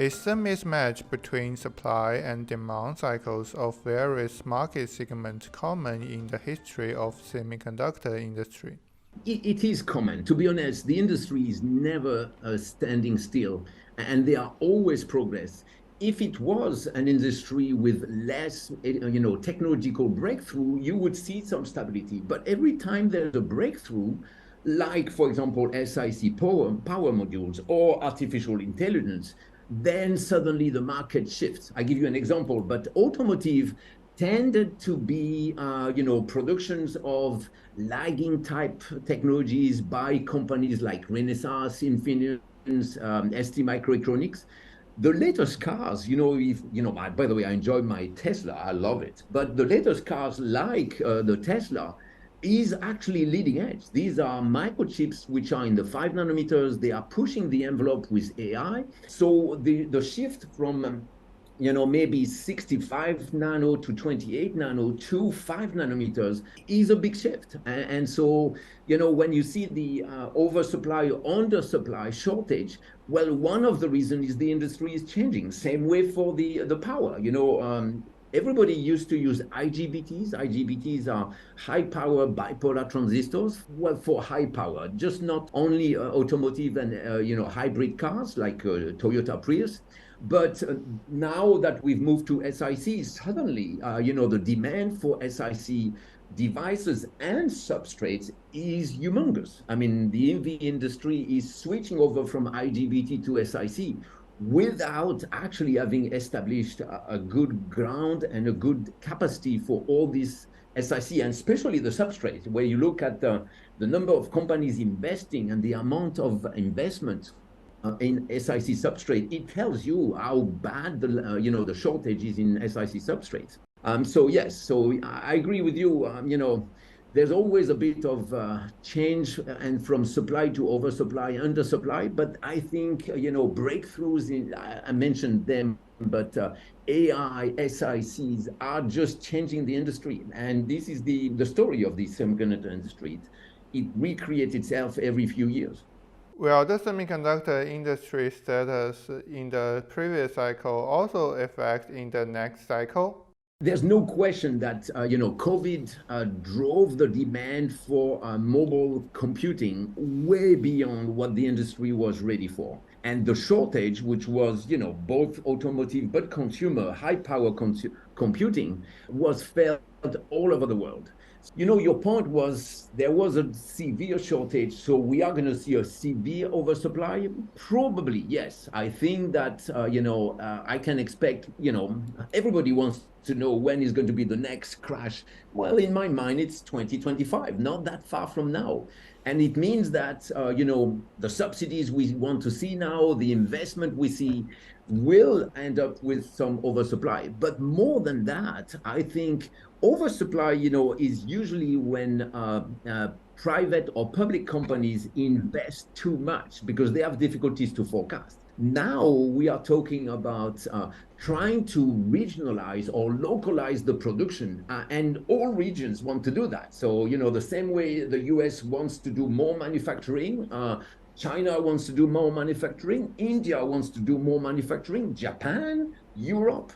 Is the mismatch between supply and demand cycles of various market segments common in the history of semiconductor industry? It is common. To be honest, the industry is never standing still, and there are always progress. If it was an industry with less, technological breakthrough, you would see some stability. But every time there's a breakthrough, like for example, SiC power modules or artificial intelligence, then suddenly the market shifts. I give you an example, but automotive tended to be, productions of lagging type technologies by companies like Renesas, Infineon, ST Microelectronics. The latest cars, by the way, I enjoy my Tesla, I love it. But the latest cars, like the Tesla, is actually leading edge. These are microchips which are in the 5 nanometers. They are pushing the envelope with AI. So the shift from maybe 65 nano to 28 nano to 5 nanometers is a big shift. And so, when you see the oversupply or undersupply shortage, well, one of the reasons is the industry is changing. Same way for the power. Everybody used to use IGBTs. IGBTs are high power bipolar transistors. Well, for high power, just not only automotive and hybrid cars like Toyota Prius. But now that we've moved to SiC, suddenly, the demand for SiC devices and substrates is humongous. I mean, the EV industry is switching over from IGBT to SiC without actually having established a good ground and a good capacity for all this SiC, and especially the substrate, where you look at the number of companies investing and the amount of investment in SiC substrate, it tells you how bad the shortage is in SiC substrates. So yes, so I agree with you. There's always a bit of change, and from supply to oversupply, undersupply. But I think breakthroughs in I mentioned them, but AI, SiCs are just changing the industry, and this is the story of the semiconductor industry. It recreates itself every few years. Will the semiconductor industry status in the previous cycle also affect in the next cycle? There's no question that COVID drove the demand for mobile computing way beyond what the industry was ready for, and the shortage, which was both automotive but consumer high power computing, was felt all over the world. Your point was there was a severe shortage, so we are going to see a severe oversupply. Probably, yes. I think that I can expect. Everybody wants to know when is going to be the next crash. Well, in my mind, it's 2025, not that far from now. And it means that, the subsidies we want to see now, the investment we see, will end up with some oversupply. But more than that, I think oversupply, is usually when private or public companies invest too much because they have difficulties to forecast. Now we are talking about trying to regionalize or localize the production, and all regions want to do that. So, the same way the US wants to do more manufacturing, China wants to do more manufacturing, India wants to do more manufacturing, Japan, Europe.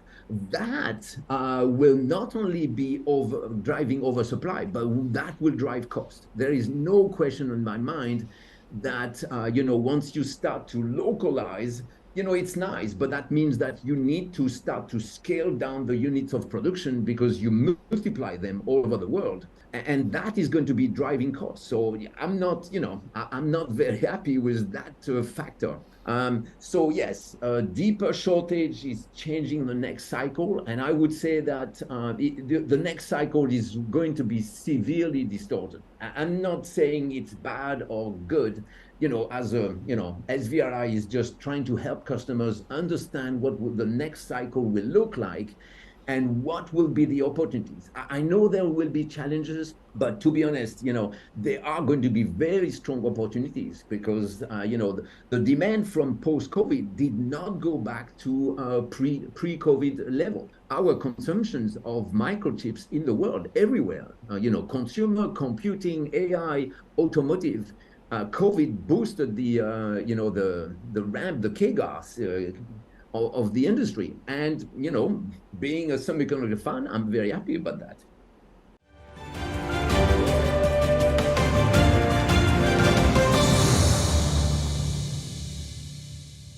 That will not only be driving oversupply, but that will drive cost. There is no question in my mind that once you start to localize, it's nice, but that means that you need to start to scale down the units of production because you multiply them all over the world, and that is going to be driving costs. So I'm not very happy with that factor. So yes, a deeper shortage is changing the next cycle, and I would say that the next cycle is going to be severely distorted. I'm not saying it's bad or good. SVRI is just trying to help customers understand what the next cycle will look like and what will be the opportunities. I know there will be challenges, but to be honest, there are going to be very strong opportunities because, the demand from post-COVID did not go back to pre-COVID level. Our consumptions of microchips in the world, everywhere, consumer, computing, AI, automotive, COVID boosted the ramp, the CAGRs, of the industry. And, being a semiconductor fan, I'm very happy about that.